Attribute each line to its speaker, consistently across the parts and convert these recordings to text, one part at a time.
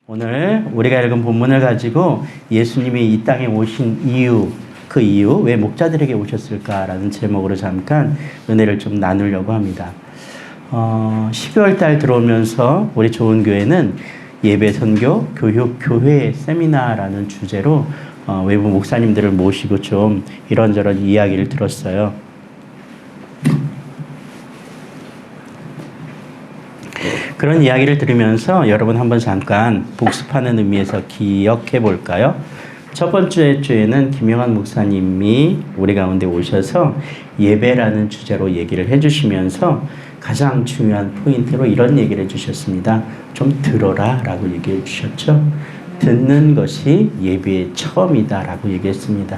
Speaker 1: 오늘 우리가 읽은 본문을 가지고 예수님이 이 땅에 오신 이유, 그 이유, 왜 목자들에게 오셨을까라는 제목으로 잠깐 은혜를 좀 나누려고 합니다. 12월 달 들어오면서 우리 좋은 교회는 예배, 선교, 교육, 교회, 세미나라는 주제로 외부 목사님들을 모시고 좀 이런저런 이야기를 들었어요. 그런 이야기를 들으면서 여러분 한번 잠깐 복습하는 의미에서 기억해 볼까요? 첫 번째 주에는 김영환 목사님이 우리 가운데 오셔서 예배라는 주제로 얘기를 해주시면서 가장 중요한 포인트로 이런 얘기를 해주셨습니다. 좀 들어라 라고 얘기해 주셨죠. 듣는 것이 예배의 처음이다 라고 얘기했습니다.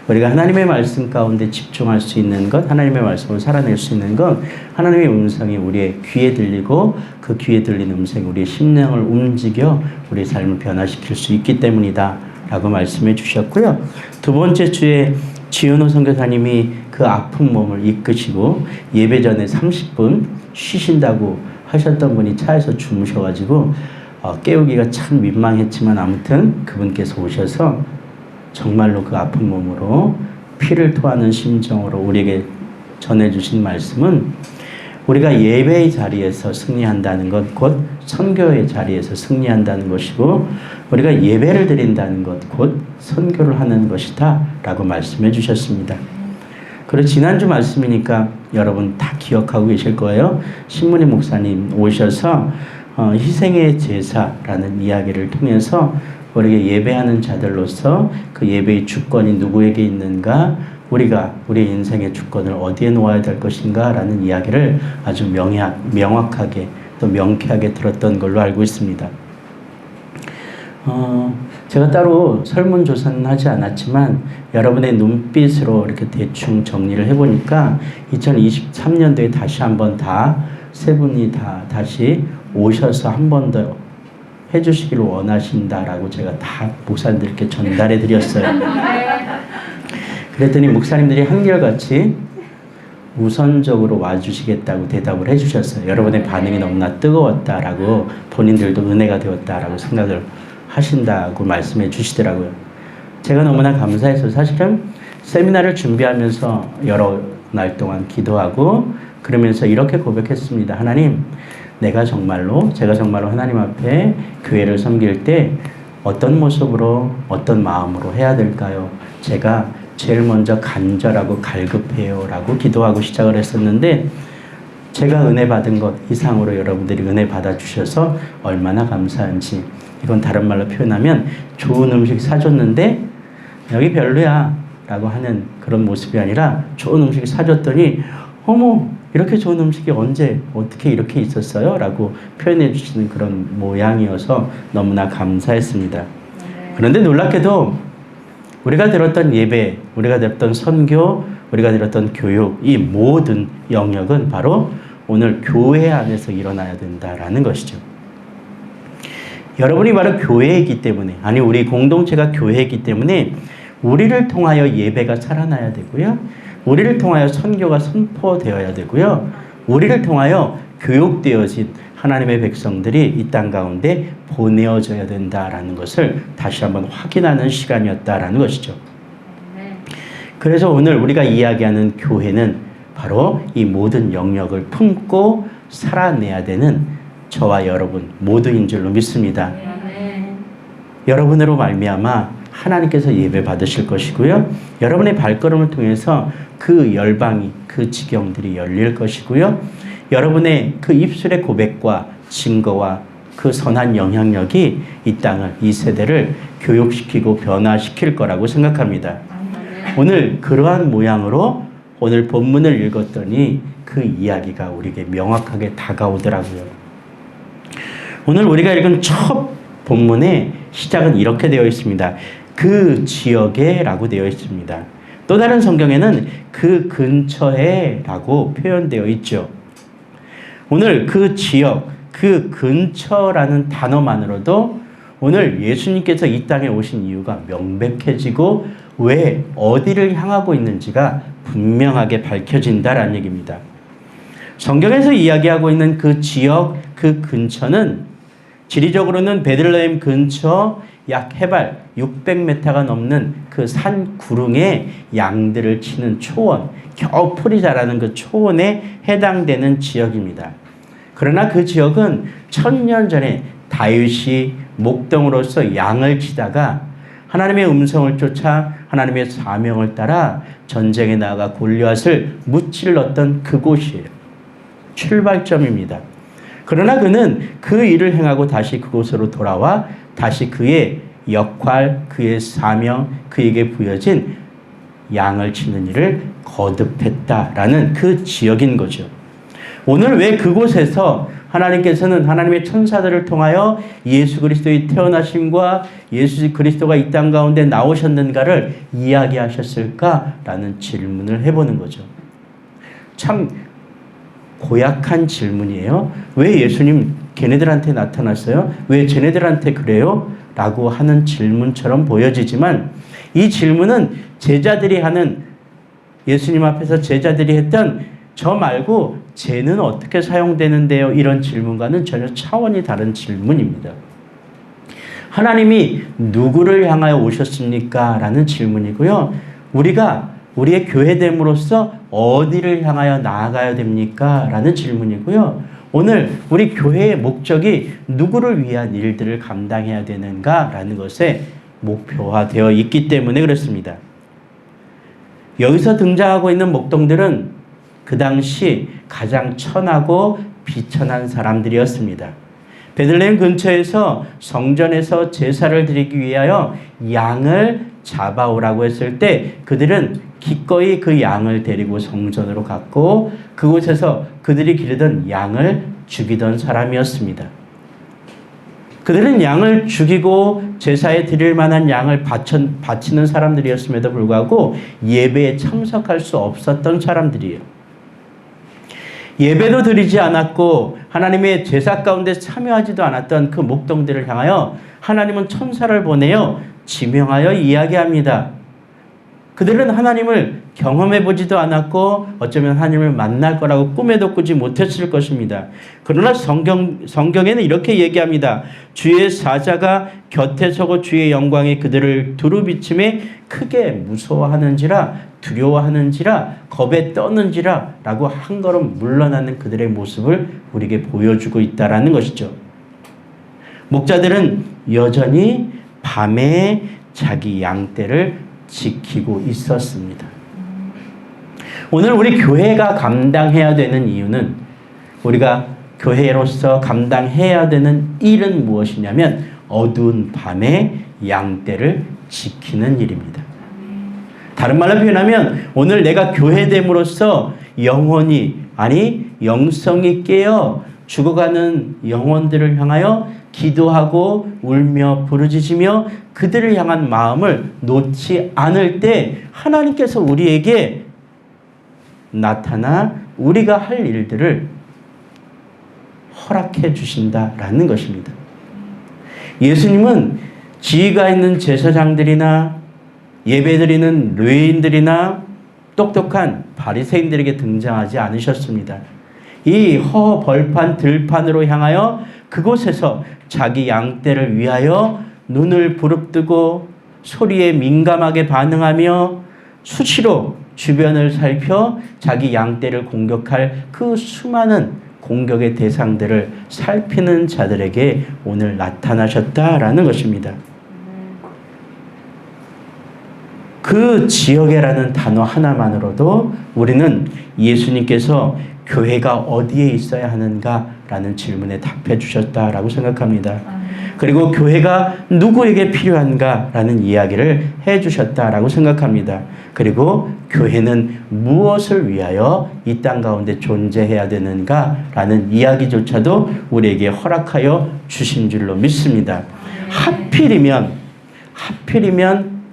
Speaker 1: 우리가 하나님의 말씀 가운데 집중할 수 있는 것, 하나님의 말씀을 살아낼 수 있는 것, 하나님의 음성이 우리의 귀에 들리고 그 귀에 들린 음성이 우리의 심령을 움직여 우리의 삶을 변화시킬 수 있기 때문이다 라고 말씀해 주셨고요. 두 번째 주에 지은호 선교사님이 그 아픈 몸을 이끄시고 예배 전에 30분 쉬신다고 하셨던 분이 차에서 주무셔가지고 깨우기가 참 민망했지만 아무튼 그분께서 오셔서 정말로 그 아픈 몸으로 피를 토하는 심정으로 우리에게 전해주신 말씀은 우리가 예배의 자리에서 승리한다는 것, 곧 선교의 자리에서 승리한다는 것이고 우리가 예배를 드린다는 것, 곧 선교를 하는 것이다 라고 말씀해 주셨습니다. 그리고 지난주 말씀이니까 여러분 다 기억하고 계실 거예요. 신문희 목사님 오셔서 희생의 제사라는 이야기를 통해서 우리에게 예배하는 자들로서 그 예배의 주권이 누구에게 있는가, 우리가 우리 인생의 주권을 어디에 놓아야 될 것인가 라는 이야기를 아주 명확하게 또 명쾌하게 들었던 걸로 알고 있습니다. 제가 따로 설문조사는 하지 않았지만 여러분의 눈빛으로 이렇게 대충 정리를 해보니까 2023년도에 다시 한번 세 분이 다시 오셔서 한 번 더 해주시기를 원하신다라고 제가 다 목사님들께 전달해 드렸어요. 그랬더니 목사님들이 한결같이 우선적으로 와주시겠다고 대답을 해주셨어요. 여러분의 반응이 너무나 뜨거웠다라고, 본인들도 은혜가 되었다라고 생각을 하신다고 말씀해 주시더라고요. 제가 너무나 감사해서 사실은 세미나를 준비하면서 여러 날 동안 기도하고 그러면서 이렇게 고백했습니다. 하나님, 제가 정말로 하나님 앞에 교회를 섬길 때 어떤 모습으로 어떤 마음으로 해야 될까요? 제가 제일 먼저 간절하고 갈급해요 라고 기도하고 시작을 했었는데 제가 은혜 받은 것 이상으로 여러분들이 은혜 받아주셔서 얼마나 감사한지, 이건 다른 말로 표현하면 좋은 음식 사줬는데 여기 별로야 라고 하는 그런 모습이 아니라 좋은 음식 사줬더니 어머, 이렇게 좋은 음식이 언제 어떻게 이렇게 있었어요? 라고 표현해 주시는 그런 모양이어서 너무나 감사했습니다. 그런데 놀랍게도 우리가 들었던 예배, 우리가 들었던 선교, 우리가 들었던 교육, 이 모든 영역은 바로 오늘 교회 안에서 일어나야 된다라는 것이죠. 여러분이 바로 교회이기 때문에, 아니 우리 공동체가 교회이기 때문에 우리를 통하여 예배가 살아나야 되고요. 우리를 통하여 선교가 선포되어야 되고요. 우리를 통하여 교육되어진 하나님의 백성들이 이 땅 가운데 보내어져야 된다라는 것을 다시 한번 확인하는 시간이었다라는 것이죠. 그래서 오늘 우리가 이야기하는 교회는 바로 이 모든 영역을 품고 살아내야 되는 저와 여러분 모두인 줄로 믿습니다. 여러분으로 말미암아 하나님께서 예배 받으실 것이고요. 여러분의 발걸음을 통해서 그 열방이, 그 지경들이 열릴 것이고요. 여러분의 그 입술의 고백과 증거와 그 선한 영향력이 이 땅을, 이 세대를 교육시키고 변화시킬 거라고 생각합니다. 오늘 그러한 모양으로 오늘 본문을 읽었더니 그 이야기가 우리에게 명확하게 다가오더라고요. 오늘 우리가 읽은 첫 본문의 시작은 이렇게 되어 있습니다. 그 지역에 라고 되어 있습니다. 또 다른 성경에는 그 근처에 라고 표현되어 있죠. 오늘 그 지역, 그 근처라는 단어만으로도 오늘 예수님께서 이 땅에 오신 이유가 명백해지고 왜 어디를 향하고 있는지가 분명하게 밝혀진다라는 얘기입니다. 성경에서 이야기하고 있는 그 지역, 그 근처는 지리적으로는 베들레헴 근처 약 해발 600m가 넘는 그 산 구릉에 양들을 치는 초원, 겨우 풀이 자라는 그 초원에 해당되는 지역입니다. 그러나 그 지역은 1000년 전에 다윗이 목동으로서 양을 치다가 하나님의 음성을 쫓아 하나님의 사명을 따라 전쟁에 나아가 골리앗을 무찔렀던 그곳이에요. 출발점입니다. 그러나 그는 그 일을 행하고 다시 그곳으로 돌아와 다시 그의 역할, 그의 사명, 그에게 부여진 양을 치는 일을 거듭했다라는 그 지역인 거죠. 오늘 왜 그곳에서 하나님께서는 하나님의 천사들을 통하여 예수 그리스도의 태어나심과 예수 그리스도가 이 땅 가운데 나오셨는가를 이야기하셨을까라는 질문을 해보는 거죠. 참 고약한 질문이에요. 왜 예수님 걔네들한테 나타났어요? 왜 쟤네들한테 그래요? 라고 하는 질문처럼 보여지지만 이 질문은 제자들이 하는, 예수님 앞에서 제자들이 했던 저 말고 쟤는 어떻게 사용되는데요? 이런 질문과는 전혀 차원이 다른 질문입니다. 하나님이 누구를 향하여 오셨습니까? 라는 질문이고요. 우리가 우리의 교회됨으로써 어디를 향하여 나아가야 됩니까? 라는 질문이고요. 오늘 우리 교회의 목적이 누구를 위한 일들을 감당해야 되는가? 라는 것에 목표화되어 있기 때문에 그렇습니다. 여기서 등장하고 있는 목동들은 그 당시 가장 천하고 비천한 사람들이었습니다. 베들레헴 근처에서 성전에서 제사를 드리기 위하여 양을 잡아오라고 했을 때 그들은 기꺼이 그 양을 데리고 성전으로 갔고 그곳에서 그들이 기르던 양을 죽이던 사람이었습니다. 그들은 양을 죽이고 제사에 드릴 만한 양을 바치는 사람들이었음에도 불구하고 예배에 참석할 수 없었던 사람들이에요. 예배도 드리지 않았고 하나님의 제사 가운데 참여하지도 않았던 그 목동들을 향하여 하나님은 천사를 보내어 지명하여 이야기합니다. 그들은 하나님을 경험해 보지도 않았고 어쩌면 하나님을 만날 거라고 꿈에도 꾸지 못했을 것입니다. 그러나 성경에는 이렇게 얘기합니다. 주의 사자가 곁에 서고 주의 영광이 그들을 두루비침에 크게 무서워하는지라, 두려워하는지라, 겁에 떠는지라 라고 한 걸음 물러나는 그들의 모습을 우리에게 보여주고 있다는 것이죠. 목자들은 여전히 밤에 자기 양떼를 지키고 있었습니다. 오늘 우리 교회가 감당해야 되는 이유는, 우리가 교회로서 감당해야 되는 일은 무엇이냐면 어두운 밤에 양떼를 지키는 일입니다. 다른 말로 표현하면 오늘 내가 교회됨으로써 영성이 깨어 죽어가는 영혼들을 향하여 기도하고 울며 부르짖으며 그들을 향한 마음을 놓지 않을 때 하나님께서 우리에게 나타나 우리가 할 일들을 허락해 주신다라는 것입니다. 예수님은 지위가 있는 제사장들이나 예배드리는 레위인들이나 똑똑한 바리새인들에게 등장하지 않으셨습니다. 이 허벌판 들판으로 향하여 그곳에서 자기 양떼를 위하여 눈을 부릅뜨고 소리에 민감하게 반응하며 수시로 주변을 살펴 자기 양떼를 공격할 그 수많은 공격의 대상들을 살피는 자들에게 오늘 나타나셨다라는 것입니다. 그 지역에라는 단어 하나만으로도 우리는 예수님께서 교회가 어디에 있어야 하는가라는 질문에 답해 주셨다라고 생각합니다. 그리고 교회가 누구에게 필요한가라는 이야기를 해 주셨다라고 생각합니다. 그리고 교회는 무엇을 위하여 이 땅 가운데 존재해야 되는가라는 이야기조차도 우리에게 허락하여 주신 줄로 믿습니다. 하필이면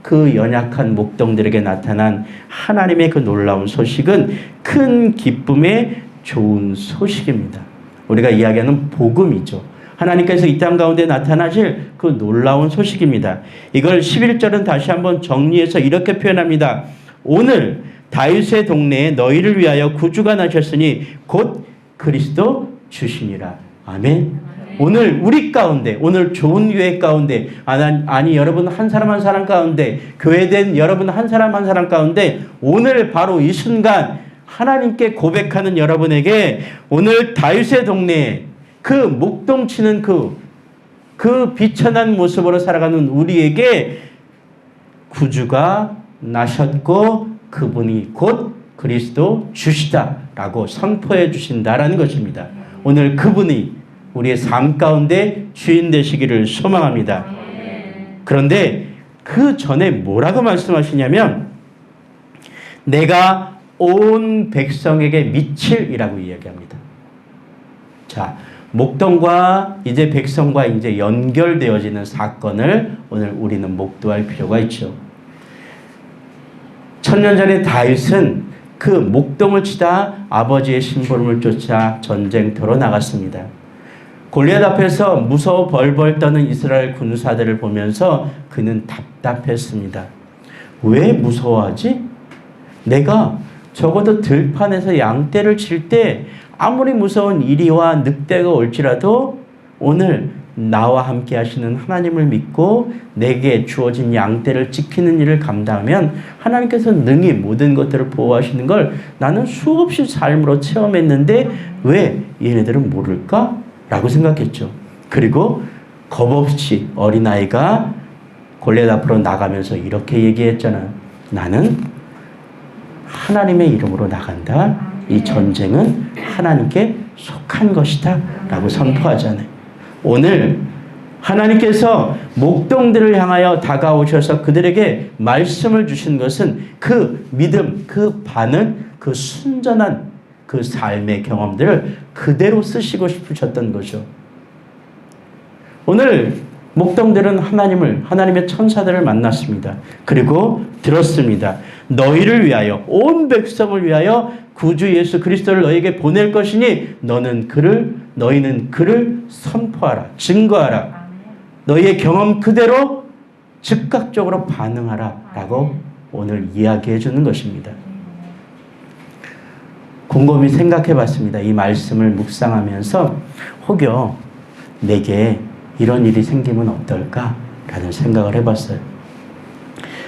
Speaker 1: 그 연약한 목동들에게 나타난 하나님의 그 놀라운 소식은 큰 기쁨의 좋은 소식입니다. 우리가 이야기하는 복음이죠. 하나님께서 이 땅 가운데 나타나실 그 놀라운 소식입니다. 이걸 11절은 다시 한번 정리해서 이렇게 표현합니다. 오늘 다윗의 동네에 너희를 위하여 구주가 나셨으니 곧 그리스도 주시니라. 아멘. 오늘 우리 가운데, 오늘 좋은 교회 가운데, 아니 여러분 한 사람 한 사람 가운데, 교회된 여러분 한 사람 한 사람 가운데 오늘 바로 이 순간 하나님께 고백하는 여러분에게 오늘 다윗의 동네에 그 목동 치는 그 비천한 모습으로 살아가는 우리에게 구주가 나셨고 그분이 곧 그리스도 주시다라고 선포해 주신다라는 것입니다. 오늘 그분이 우리의 삶 가운데 주인 되시기를 소망합니다. 그런데 그 전에 뭐라고 말씀하시냐면 내가 온 백성에게 미칠이라고 이야기합니다. 자, 목동과 이제 백성과 이제 연결되어지는 사건을 오늘 우리는 목도할 필요가 있죠. 천년 전에 다윗은 그 목동을 치다 아버지의 심부름을 쫓아 전쟁터로 나갔습니다. 골리앗 앞에서 무서워 벌벌 떠는 이스라엘 군사들을 보면서 그는 답답했습니다. 왜 무서워하지? 내가 적어도 들판에서 양떼를 칠 때 아무리 무서운 이리와 늑대가 올지라도 오늘 나와 함께 하시는 하나님을 믿고 내게 주어진 양떼를 지키는 일을 감당하면 하나님께서 능히 모든 것들을 보호하시는 걸 나는 수없이 삶으로 체험했는데 왜 얘네들은 모를까? 라고 생각했죠. 그리고 겁없이 어린아이가 골리앗 앞으로 나가면서 이렇게 얘기했잖아. 나는 하나님의 이름으로 나간다. 이 전쟁은 하나님께 속한 것이다 라고 선포하잖아요. 오늘 하나님께서 목동들을 향하여 다가오셔서 그들에게 말씀을 주신 것은 그 믿음, 그 반응, 그 순전한 그 삶의 경험들을 그대로 쓰시고 싶으셨던 거죠. 오늘 목동들은 하나님의 천사들을 만났습니다. 그리고 들었습니다. 너희를 위하여, 온 백성을 위하여 구주 예수 그리스도를 너희에게 보낼 것이니 너희는 그를 선포하라, 증거하라. 너희의 경험 그대로 즉각적으로 반응하라 라고 오늘 이야기해 주는 것입니다. 곰곰이 생각해 봤습니다. 이 말씀을 묵상하면서 혹여 내게 이런 일이 생기면 어떨까? 라는 생각을 해봤어요.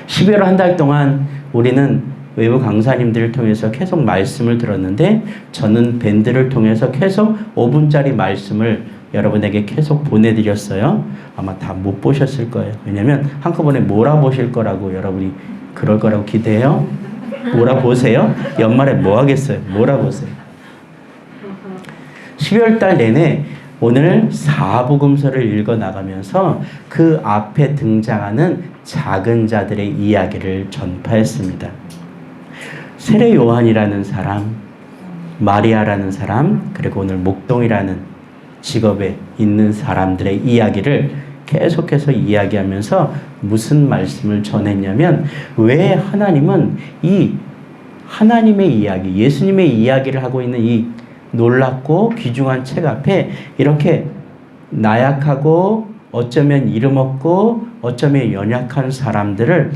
Speaker 1: 12월 한 달 동안 우리는 외부 강사님들을 통해서 계속 말씀을 들었는데 저는 밴드를 통해서 계속 5분짜리 말씀을 여러분에게 계속 보내드렸어요. 아마 다 못 보셨을 거예요. 왜냐면 한꺼번에 몰아보실 거라고 여러분이 그럴 거라고 기대해요. 몰아보세요. 연말에 뭐 하겠어요. 몰아보세요. 12월 달 내내 오늘 사복음서를 읽어나가면서 그 앞에 등장하는 작은 자들의 이야기를 전파했습니다. 세례 요한이라는 사람, 마리아라는 사람, 그리고 오늘 목동이라는 직업에 있는 사람들의 이야기를 계속해서 이야기하면서 무슨 말씀을 전했냐면 왜 하나님은 이 하나님의 이야기, 예수님의 이야기를 하고 있는 이 놀랍고 귀중한 책 앞에 이렇게 나약하고 어쩌면 이름 없고 어쩌면 연약한 사람들을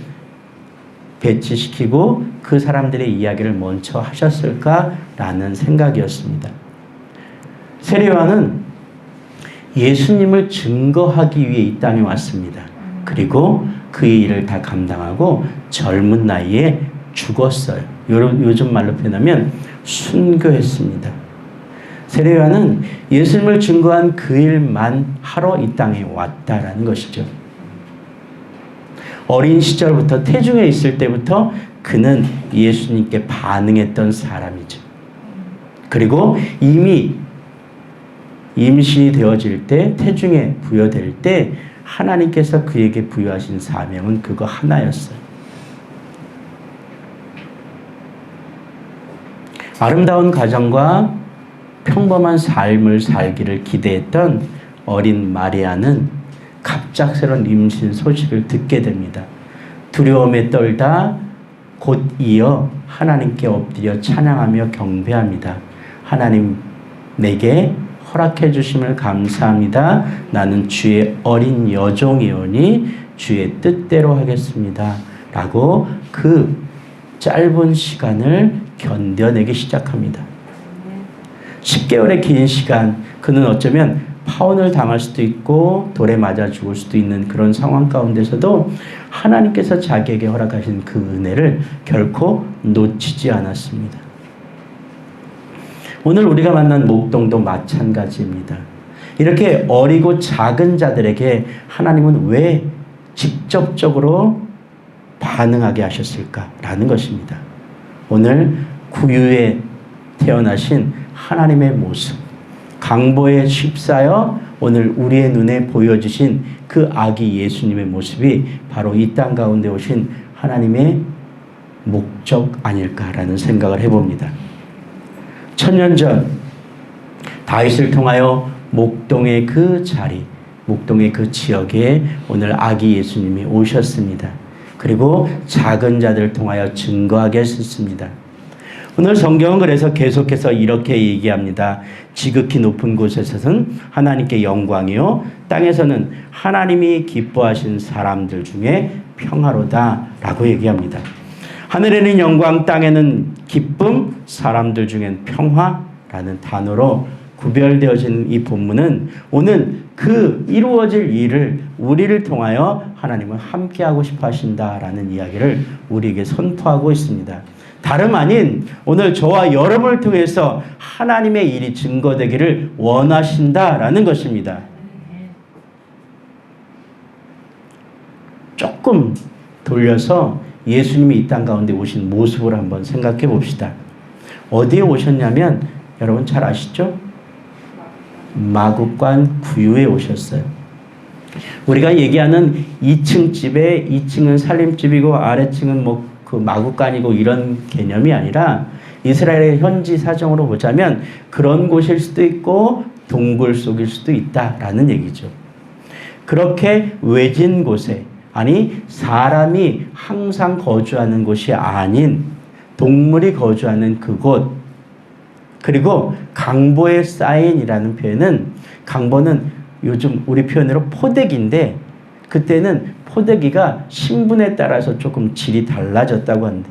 Speaker 1: 배치시키고 그 사람들의 이야기를 먼저 하셨을까라는 생각이었습니다. 세례요한은 예수님을 증거하기 위해 이 땅에 왔습니다. 그리고 그의 일을 다 감당하고 젊은 나이에 죽었어요. 요즘 말로 표현하면 순교했습니다. 세례요한은 예수님을 증거한 그 일만 하러 이 땅에 왔다라는 것이죠. 어린 시절부터 태중에 있을 때부터 그는 예수님께 반응했던 사람이죠. 그리고 이미 임신이 되어질 때, 태중에 부여될 때 하나님께서 그에게 부여하신 사명은 그거 하나였어요. 아름다운 가정과 평범한 삶을 살기를 기대했던 어린 마리아는 갑작스러운 임신 소식을 듣게 됩니다. 두려움에 떨다 곧 이어 하나님께 엎드려 찬양하며 경배합니다. 하나님, 내게 허락해 주심을 감사합니다. 나는 주의 어린 여종이오니 주의 뜻대로 하겠습니다. 라고 그 짧은 시간을 견뎌내기 시작합니다. 10개월의 긴 시간, 그는 어쩌면 파혼을 당할 수도 있고 돌에 맞아 죽을 수도 있는 그런 상황 가운데서도 하나님께서 자기에게 허락하신 그 은혜를 결코 놓치지 않았습니다. 오늘 우리가 만난 목동도 마찬가지입니다. 이렇게 어리고 작은 자들에게 하나님은 왜 직접적으로 반응하게 하셨을까라는 것입니다. 오늘 구유에 태어나신 하나님의 모습, 강보에 휩싸여 오늘 우리의 눈에 보여주신 그 아기 예수님의 모습이 바로 이 땅 가운데 오신 하나님의 목적 아닐까라는 생각을 해봅니다. 1000년 전 다윗을 통하여 목동의 그 자리, 목동의 그 지역에 오늘 아기 예수님이 오셨습니다. 그리고 작은 자들을 통하여 증거하게 했습니다. 오늘 성경은 그래서 계속해서 이렇게 얘기합니다. 지극히 높은 곳에서는 하나님께 영광이요 땅에서는 하나님이 기뻐하신 사람들 중에 평화로다 라고 얘기합니다. 하늘에는 영광, 땅에는 기쁨, 사람들 중엔 평화라는 단어로 구별되어진 이 본문은 오늘 그 이루어질 일을 우리를 통하여 하나님은 함께하고 싶어 하신다라는 이야기를 우리에게 선포하고 있습니다. 다름 아닌 오늘 저와 여러분을 통해서 하나님의 일이 증거되기를 원하신다라는 것입니다. 조금 돌려서 예수님이 이 땅 가운데 오신 모습을 한번 생각해 봅시다. 어디에 오셨냐면 여러분 잘 아시죠? 마구간 구유에 오셨어요. 우리가 얘기하는 2층 집에 2층은 살림집이고 아래층은 그 마구간이고 이런 개념이 아니라 이스라엘의 현지 사정으로 보자면 그런 곳일 수도 있고 동굴 속일 수도 있다라는 얘기죠. 그렇게 외진 곳에, 아니 사람이 항상 거주하는 곳이 아닌 동물이 거주하는 그곳, 그리고 강보에 쌓인이라는 표현은, 강보는 요즘 우리 표현으로 포대기인데 그때는 포대기가 신분에 따라서 조금 질이 달라졌다고 하는데,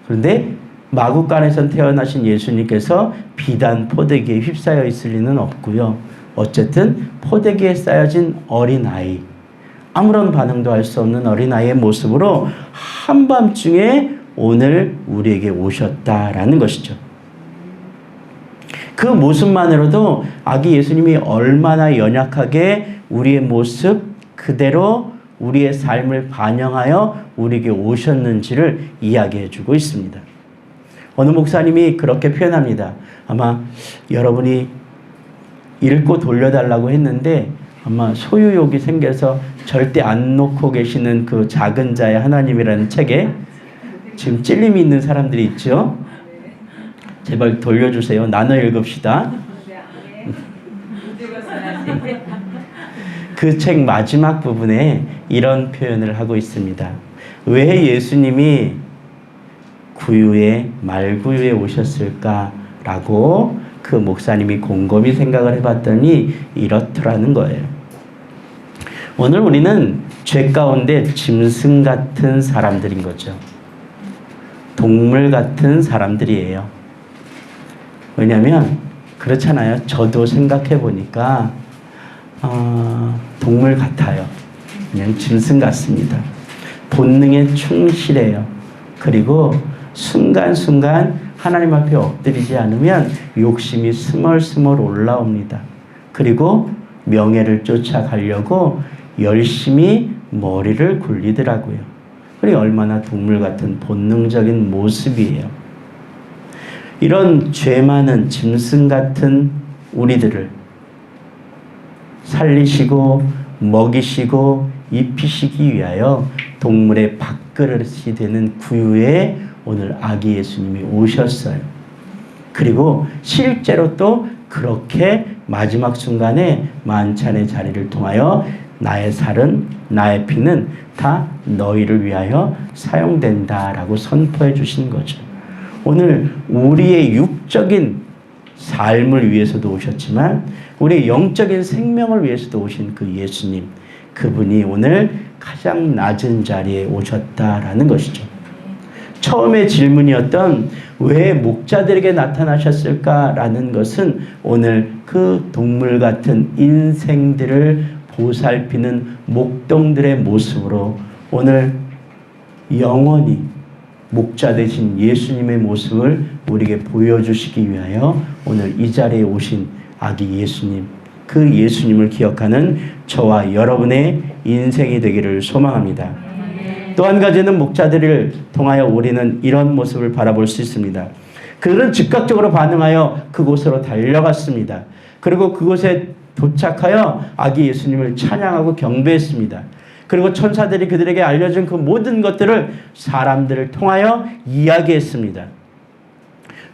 Speaker 1: 그런데 마구간에서 태어나신 예수님께서 비단 포대기에 휩싸여 있을 리는 없고요. 어쨌든 포대기에 쌓여진 어린아이, 아무런 반응도 할 수 없는 어린아이의 모습으로 한밤중에 오늘 우리에게 오셨다라는 것이죠. 그 모습만으로도 아기 예수님이 얼마나 연약하게 우리의 모습 그대로 우리의 삶을 반영하여 우리에게 오셨는지를 이야기해 주고 있습니다. 어느 목사님이 그렇게 표현합니다. 아마 여러분이 읽고 돌려달라고 했는데 아마 소유욕이 생겨서 절대 안 놓고 계시는 그 작은 자의 하나님이라는 책에 지금 찔림이 있는 사람들이 있죠. 제발 돌려주세요. 나눠 읽읍시다. 그 책 마지막 부분에 이런 표현을 하고 있습니다. 왜 예수님이 구유에 말구유에 오셨을까라고 그 목사님이 곰곰이 생각을 해봤더니 이렇더라는 거예요. 오늘 우리는 죄 가운데 짐승 같은 사람들인 거죠. 동물 같은 사람들이에요. 왜냐하면 그렇잖아요. 저도 생각해 보니까 동물 같아요. 그냥 짐승 같습니다. 본능에 충실해요. 그리고 순간순간 하나님 앞에 엎드리지 않으면 욕심이 스멀스멀 올라옵니다. 그리고 명예를 쫓아가려고 열심히 머리를 굴리더라고요. 그게 얼마나 동물 같은 본능적인 모습이에요. 이런 죄 많은 짐승 같은 우리들을 살리시고 먹이시고 입히시기 위하여 동물의 밥그릇이 되는 구유에 오늘 아기 예수님이 오셨어요. 그리고 실제로 또 그렇게 마지막 순간에 만찬의 자리를 통하여 나의 살은 나의 피는 다 너희를 위하여 사용된다라고 선포해 주신 거죠. 오늘 우리의 육적인 삶을 위해서도 오셨지만 우리의 영적인 생명을 위해서도 오신 그 예수님, 그분이 오늘 가장 낮은 자리에 오셨다라는 것이죠. 처음에 질문이었던 왜 목자들에게 나타나셨을까라는 것은 오늘 그 동물 같은 인생들을 보살피는 목동들의 모습으로 오늘 영원히 목자 되신 예수님의 모습을 우리에게 보여주시기 위하여 오늘 이 자리에 오신 아기 예수님, 그 예수님을 기억하는 저와 여러분의 인생이 되기를 소망합니다. 또 한 가지는 목자들을 통하여 우리는 이런 모습을 바라볼 수 있습니다. 그들은 즉각적으로 반응하여 그곳으로 달려갔습니다. 그리고 그곳에 도착하여 아기 예수님을 찬양하고 경배했습니다. 그리고 천사들이 그들에게 알려준 그 모든 것들을 사람들을 통하여 이야기했습니다.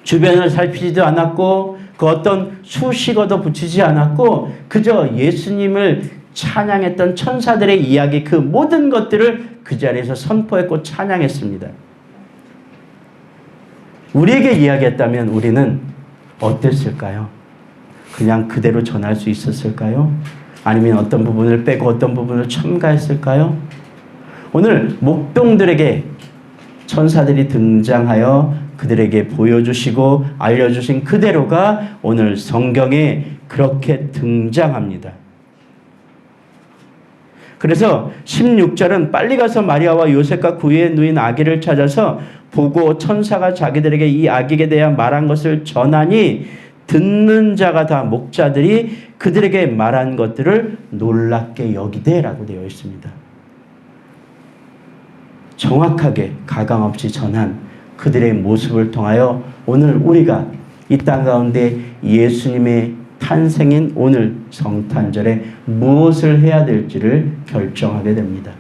Speaker 1: 주변을 살피지도 않았고 그 어떤 수식어도 붙이지 않았고 그저 예수님을 찬양했던 천사들의 이야기 그 모든 것들을 그 자리에서 선포했고 찬양했습니다. 우리에게 이야기했다면 우리는 어땠을까요? 그냥 그대로 전할 수 있었을까요? 아니면 어떤 부분을 빼고 어떤 부분을 첨가했을까요? 오늘 목동들에게 천사들이 등장하여 그들에게 보여주시고 알려주신 그대로가 오늘 성경에 그렇게 등장합니다. 그래서 16절은 빨리 가서 마리아와 요셉과 그 위에 누인 아기를 찾아서 보고 천사가 자기들에게 이 아기에 대한 말한 것을 전하니 듣는 자가 다 목자들이 그들에게 말한 것들을 놀랍게 여기되라고 되어 있습니다. 정확하게 가감없이 전한 그들의 모습을 통하여 오늘 우리가 이 땅 가운데 예수님의 탄생인 오늘 성탄절에 무엇을 해야 될지를 결정하게 됩니다.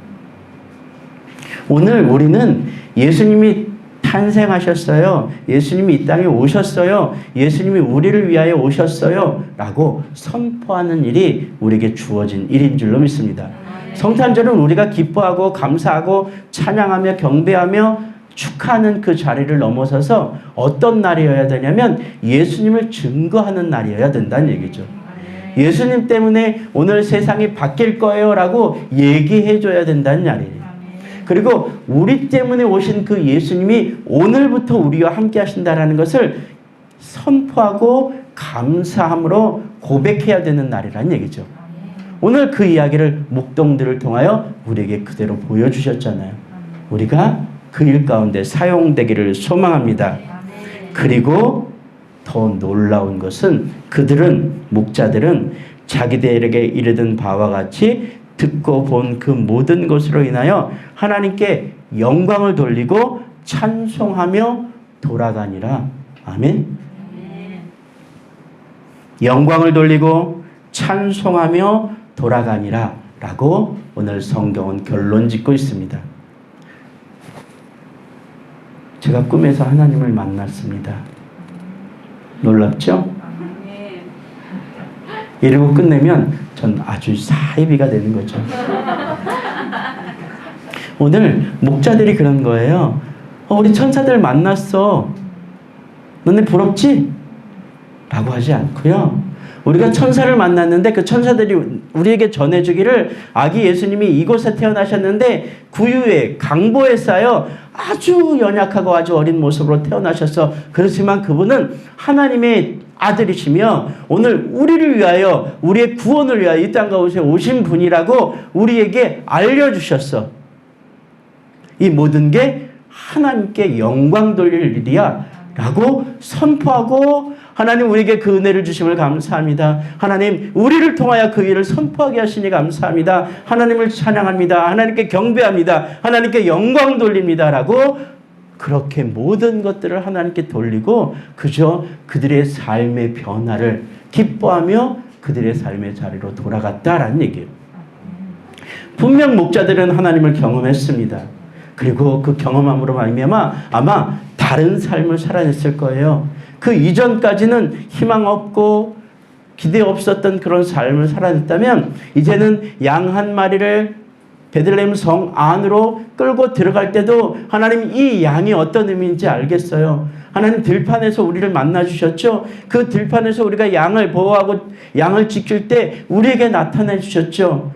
Speaker 1: 오늘 우리는 예수님이 탄생하셨어요. 예수님이 이 땅에 오셨어요. 예수님이 우리를 위하여 오셨어요. 라고 선포하는 일이 우리에게 주어진 일인 줄로 믿습니다. 성탄절은 우리가 기뻐하고 감사하고 찬양하며 경배하며 축하하는 그 자리를 넘어서서 어떤 날이어야 되냐면 예수님을 증거하는 날이어야 된다는 얘기죠. 예수님 때문에 오늘 세상이 바뀔 거예요 라고 얘기해 줘야 된다는 날이에요. 그리고 우리 때문에 오신 그 예수님이 오늘부터 우리와 함께 하신다는 것을 선포하고 감사함으로 고백해야 되는 날이라는 얘기죠. 오늘 그 이야기를 목동들을 통하여 우리에게 그대로 보여주셨잖아요. 우리가 그 일 가운데 사용되기를 소망합니다. 그리고 더 놀라운 것은 그들은 목자들은 자기들에게 이르던 바와 같이 듣고 본 그 모든 것으로 인하여 하나님께 영광을 돌리고 찬송하며 돌아가니라. 아멘. 영광을 돌리고 찬송하며 돌아가니라 라고 오늘 성경은 결론 짓고 있습니다. 제가 꿈에서 하나님을 만났습니다. 놀랍죠? 이러고 끝내면 전 아주 사이비가 되는 거죠. 오늘 목자들이 그런 거예요. 우리 천사들 만났어. 너네 부럽지? 라고 하지 않고요. 우리가 천사를 만났는데 그 천사들이 우리에게 전해주기를 아기 예수님이 이곳에 태어나셨는데 구유에 강보에 쌓여 아주 연약하고 아주 어린 모습으로 태어나셔서 그렇지만 그분은 하나님의 아들이시며 오늘 우리를 위하여 우리의 구원을 위하여 이 땅 가운데 오신 분이라고 우리에게 알려주셨어. 이 모든 게 하나님께 영광 돌릴 일이야 라고 선포하고 하나님 우리에게 그 은혜를 주심을 감사합니다. 하나님 우리를 통하여 그 일을 선포하게 하시니 감사합니다. 하나님을 찬양합니다. 하나님께 경배합니다. 하나님께 영광 돌립니다 라고 그렇게 모든 것들을 하나님께 돌리고 그저 그들의 삶의 변화를 기뻐하며 그들의 삶의 자리로 돌아갔다라는 얘기예요. 분명 목자들은 하나님을 경험했습니다. 그리고 그 경험함으로 말미암아 아마 다른 삶을 살아냈을 거예요. 그 이전까지는 희망 없고 기대 없었던 그런 삶을 살아냈다면 이제는 양 한 마리를 베들레헴 성 안으로 끌고 들어갈 때도 하나님 이 양이 어떤 의미인지 알겠어요. 하나님 들판에서 우리를 만나주셨죠. 그 들판에서 우리가 양을 보호하고 양을 지킬 때 우리에게 나타내 주셨죠.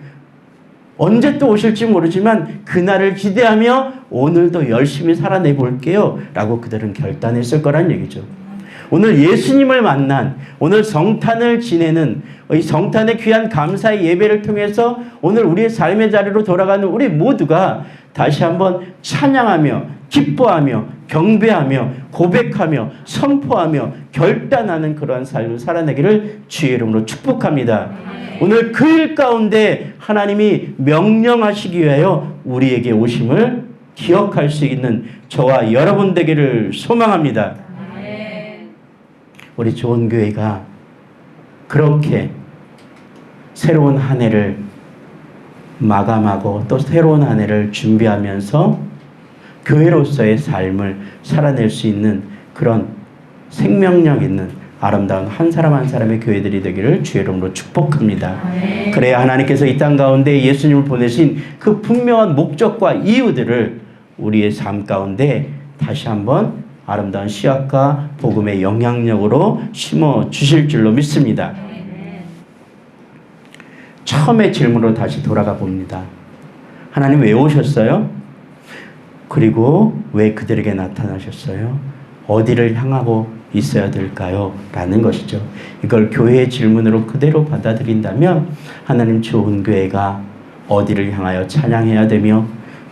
Speaker 1: 언제 또 오실지 모르지만 그날을 기대하며 오늘도 열심히 살아내 볼게요 라고 그들은 결단했을 거란 얘기죠. 오늘 예수님을 만난, 오늘 성탄을 지내는 이 성탄의 귀한 감사의 예배를 통해서 오늘 우리의 삶의 자리로 돌아가는 우리 모두가 다시 한번 찬양하며 기뻐하며 경배하며 고백하며 선포하며 결단하는 그러한 삶을 살아내기를 주의 이름으로 축복합니다. 오늘 그 일 가운데 하나님이 명령하시기 위하여 우리에게 오심을 기억할 수 있는 저와 여러분 되기를 소망합니다. 우리 좋은 교회가 그렇게 새로운 한 해를 마감하고 또 새로운 한 해를 준비하면서 교회로서의 삶을 살아낼 수 있는 그런 생명력 있는 아름다운 한 사람 한 사람의 교회들이 되기를 주의 이름으로 축복합니다. 그래야 하나님께서 이 땅 가운데 예수님을 보내신 그 분명한 목적과 이유들을 우리의 삶 가운데 다시 한번 아름다운 씨앗과 복음의 영향력으로 심어 주실 줄로 믿습니다. 처음의 질문으로 다시 돌아가 봅니다. 하나님 왜 오셨어요? 그리고 왜 그들에게 나타나셨어요? 어디를 향하고 있어야 될까요? 라는 것이죠. 이걸 교회의 질문으로 그대로 받아들인다면 하나님 좋은 교회가 어디를 향하여 찬양해야 되며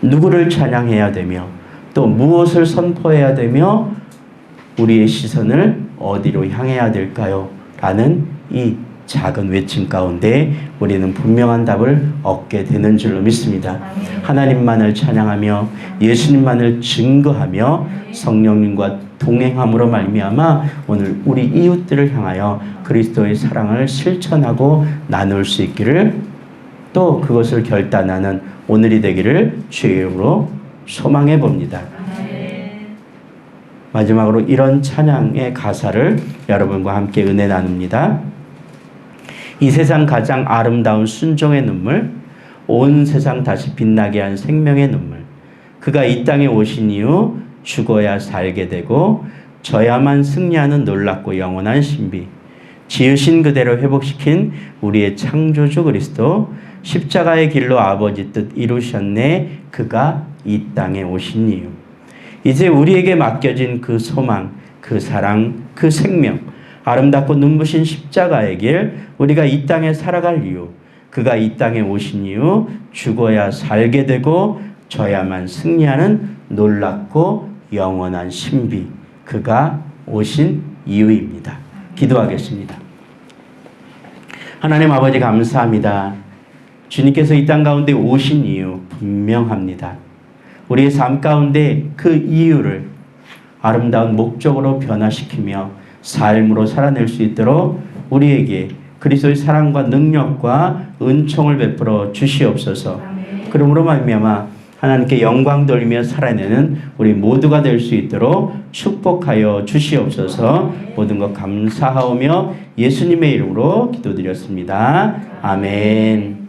Speaker 1: 누구를 찬양해야 되며 또 무엇을 선포해야 되며 우리의 시선을 어디로 향해야 될까요? 라는 이 작은 외침 가운데 우리는 분명한 답을 얻게 되는 줄로 믿습니다. 하나님만을 찬양하며 예수님만을 증거하며 성령님과 동행함으로 말미암아 오늘 우리 이웃들을 향하여 그리스도의 사랑을 실천하고 나눌 수 있기를 또 그것을 결단하는 오늘이 되기를 주의 이름으로 소망해 봅니다. 마지막으로 이런 찬양의 가사를 여러분과 함께 은혜 나눕니다. 이 세상 가장 아름다운 순종의 눈물, 온 세상 다시 빛나게 한 생명의 눈물. 그가 이 땅에 오신 이후 죽어야 살게 되고 져야만 승리하는 놀랍고 영원한 신비. 지으신 그대로 회복시킨 우리의 창조주 그리스도, 십자가의 길로 아버지 뜻 이루셨네. 그가 이 땅에 오신 이유. 이제 우리에게 맡겨진 그 소망, 그 사랑, 그 생명, 아름답고 눈부신 십자가의 길, 우리가 이 땅에 살아갈 이유, 그가 이 땅에 오신 이유, 죽어야 살게 되고 져야만 승리하는 놀랍고 영원한 신비, 그가 오신 이유입니다. 기도하겠습니다. 하나님 아버지 감사합니다. 주님께서 이 땅 가운데 오신 이유 분명합니다. 우리의 삶 가운데 그 이유를 아름다운 목적으로 변화시키며 삶으로 살아낼 수 있도록 우리에게 그리스도의 사랑과 능력과 은총을 베풀어 주시옵소서. 그러므로 말미암아 하나님께 영광 돌리며 살아내는 우리 모두가 될 수 있도록 축복하여 주시옵소서. 모든 것 감사하오며 예수님의 이름으로 기도드렸습니다. 아멘.